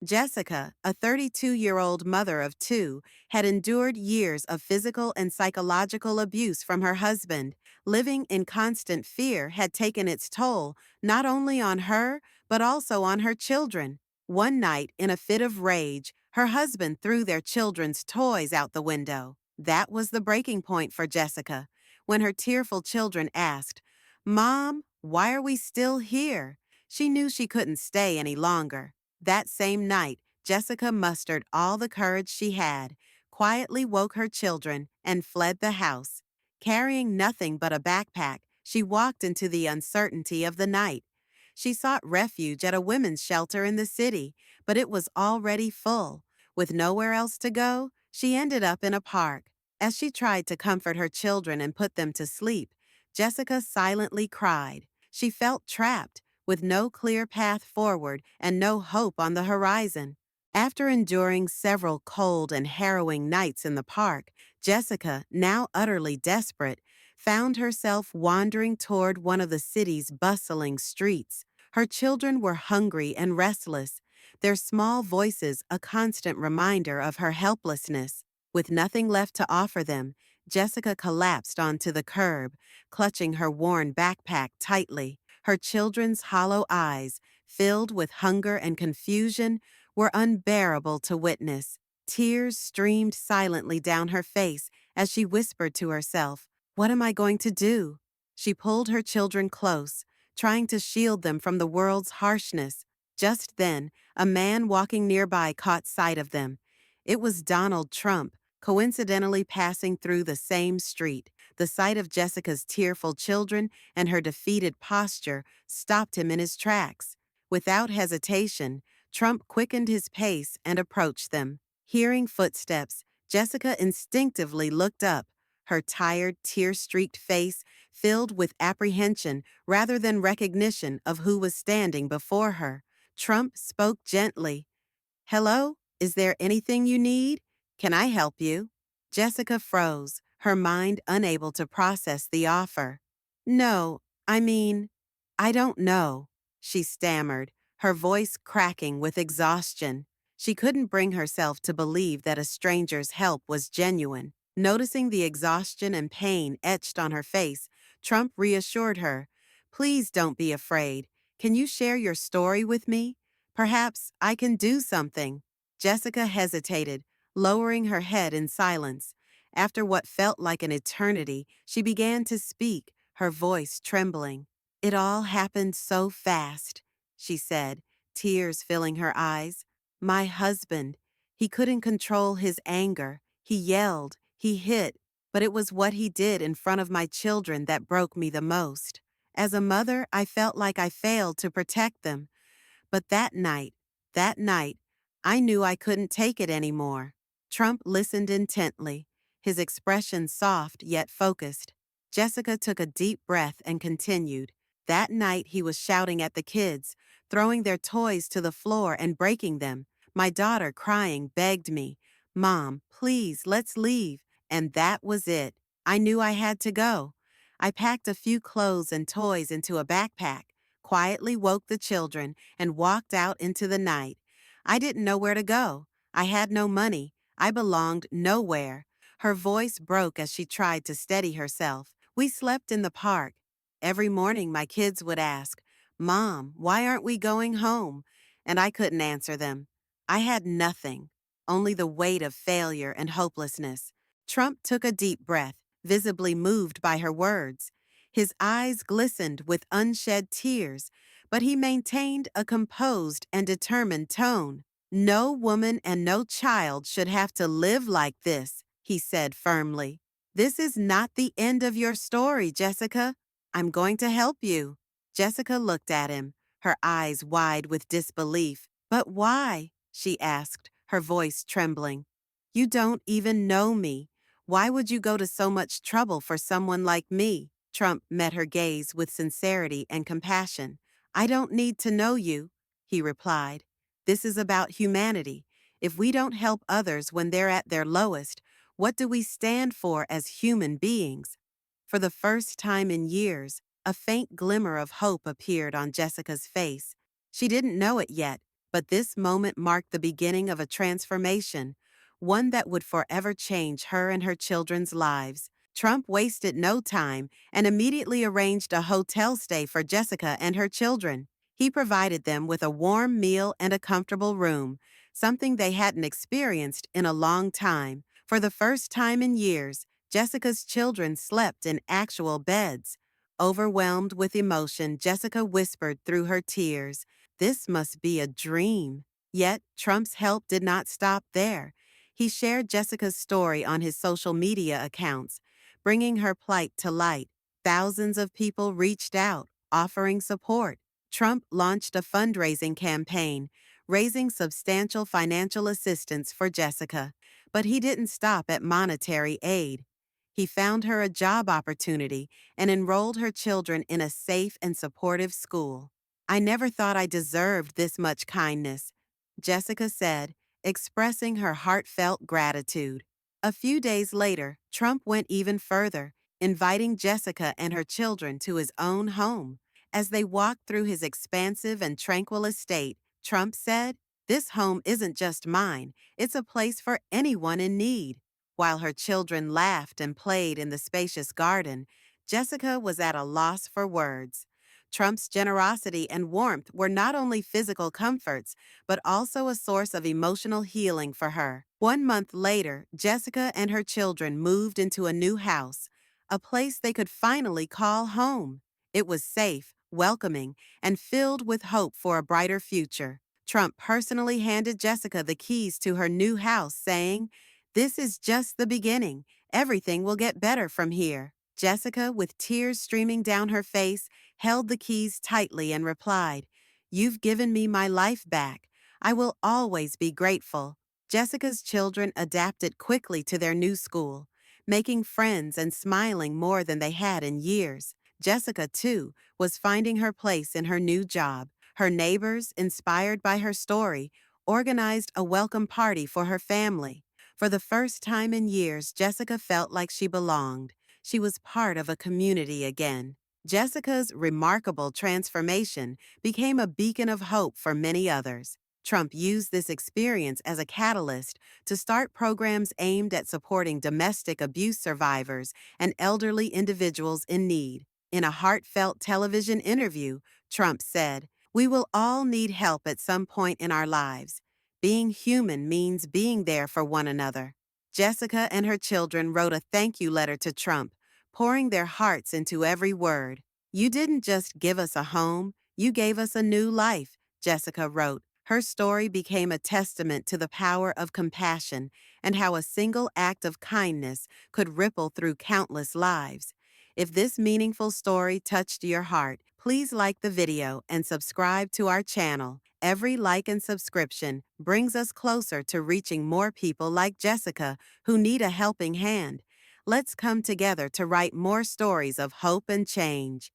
Jessica, a 32-year-old mother of two, had endured years of physical and psychological abuse from her husband. Living in constant fear had taken its toll not only on her, but also on her children. One night, in a fit of rage, her husband threw their children's toys out the window. That was the breaking point for Jessica. When her tearful children asked, "Mom, why are we still here?" She knew she couldn't stay any longer. That same night, Jessica mustered all the courage she had, quietly woke her children, and fled the house. Carrying nothing but a backpack, she walked into the uncertainty of the night. She sought refuge at a women's shelter in the city, but it was already full. With nowhere else to go, she ended up in a park. As she tried to comfort her children and put them to sleep, Jessica silently cried. She felt trapped, with no clear path forward and no hope on the horizon. After enduring several cold and harrowing nights in the park, Jessica, now utterly desperate, found herself wandering toward one of the city's bustling streets. Her children were hungry and restless, their small voices a constant reminder of her helplessness. With nothing left to offer them, Jessica collapsed onto the curb, clutching her worn backpack tightly. Her children's hollow eyes, filled with hunger and confusion, were unbearable to witness. Tears streamed silently down her face as she whispered to herself, "What am I going to do?" She pulled her children close, trying to shield them from the world's harshness. Just then, a man walking nearby caught sight of them. It was Donald Trump, coincidentally passing through the same street. The sight of Jessica's tearful children and her defeated posture stopped him in his tracks. Without hesitation, Trump quickened his pace and approached them. Hearing footsteps, Jessica instinctively looked up, her tired, tear-streaked face filled with apprehension rather than recognition of who was standing before her. Trump spoke gently. "Hello, is there anything you need? Can I help you?" Jessica froze, her mind unable to process the offer. "No, I don't know," she stammered, her voice cracking with exhaustion. She couldn't bring herself to believe that a stranger's help was genuine. Noticing the exhaustion and pain etched on her face, Trump reassured her, "Please don't be afraid. Can you share your story with me? Perhaps I can do something." Jessica hesitated, lowering her head in silence. After what felt like an eternity, she began to speak, her voice trembling. "It all happened so fast," she said, tears filling her eyes. "My husband, he couldn't control his anger. He yelled, he hit, but it was what he did in front of my children that broke me the most. As a mother, I felt like I failed to protect them. But that night, I knew I couldn't take it anymore." Trump listened intently, his expression soft yet focused. Jessica took a deep breath and continued. "That night he was shouting at the kids, throwing their toys to the floor and breaking them. My daughter, crying, begged me, 'Mom, please, let's leave.' And that was it. I knew I had to go. I packed a few clothes and toys into a backpack, quietly woke the children, and walked out into the night. I didn't know where to go. I had no money. I belonged nowhere." Her voice broke as she tried to steady herself. "We slept in the park. Every morning my kids would ask, 'Mom, why aren't we going home?' And I couldn't answer them. I had nothing, only the weight of failure and hopelessness." Trump took a deep breath, visibly moved by her words. His eyes glistened with unshed tears, but he maintained a composed and determined tone. "No woman and no child should have to live like this," he said firmly. "This is not the end of your story, Jessica. I'm going to help you." Jessica looked at him, her eyes wide with disbelief. "But why?" she asked, her voice trembling. "You don't even know me. Why would you go to so much trouble for someone like me?" Trump met her gaze with sincerity and compassion. "I don't need to know you," he replied. "This is about humanity. If we don't help others when they're at their lowest, what do we stand for as human beings?" For the first time in years, a faint glimmer of hope appeared on Jessica's face. She didn't know it yet, But this moment marked the beginning of a transformation, one that would forever change her and her children's lives. Trump wasted no time and immediately arranged a hotel stay for Jessica and her children. He provided them with a warm meal and a comfortable room, something they hadn't experienced in a long time. For the first time in years, Jessica's children slept in actual beds. Overwhelmed with emotion, Jessica whispered through her tears, "This must be a dream." Yet, Trump's help did not stop there. He shared Jessica's story on his social media accounts, bringing her plight to light. Thousands of people reached out, offering support. Trump launched a fundraising campaign, raising substantial financial assistance for Jessica. But he didn't stop at monetary aid. He found her a job opportunity and enrolled her children in a safe and supportive school. "I never thought I deserved this much kindness," Jessica said, expressing her heartfelt gratitude. A few days later, Trump went even further, inviting Jessica and her children to his own home. As they walked through his expansive and tranquil estate, Trump said, "This home isn't just mine, it's a place for anyone in need." While her children laughed and played in the spacious garden, Jessica was at a loss for words. Trump's generosity and warmth were not only physical comforts, but also a source of emotional healing for her. 1 month later, Jessica and her children moved into a new house, a place they could finally call home. It was safe, welcoming, and filled with hope for a brighter future. Trump personally handed Jessica the keys to her new house, saying, "This is just the beginning. Everything will get better from here." Jessica, with tears streaming down her face, held the keys tightly and replied, "You've given me my life back. I will always be grateful." Jessica's children adapted quickly to their new school, making friends and smiling more than they had in years. Jessica, too, was finding her place in her new job. Her neighbors, inspired by her story, organized a welcome party for her family. For the first time in years, Jessica felt like she belonged. She was part of a community again. Jessica's remarkable transformation became a beacon of hope for many others. Trump used this experience as a catalyst to start programs aimed at supporting domestic abuse survivors and elderly individuals in need. In a heartfelt television interview, Trump said, "We will all need help at some point in our lives. Being human means being there for one another." Jessica and her children wrote a thank you letter to Trump, pouring their hearts into every word. "You didn't just give us a home, you gave us a new life," Jessica wrote. Her story became a testament to the power of compassion and how a single act of kindness could ripple through countless lives. If this meaningful story touched your heart, please like the video and subscribe to our channel. Every like and subscription brings us closer to reaching more people like Jessica who need a helping hand. Let's come together to write more stories of hope and change.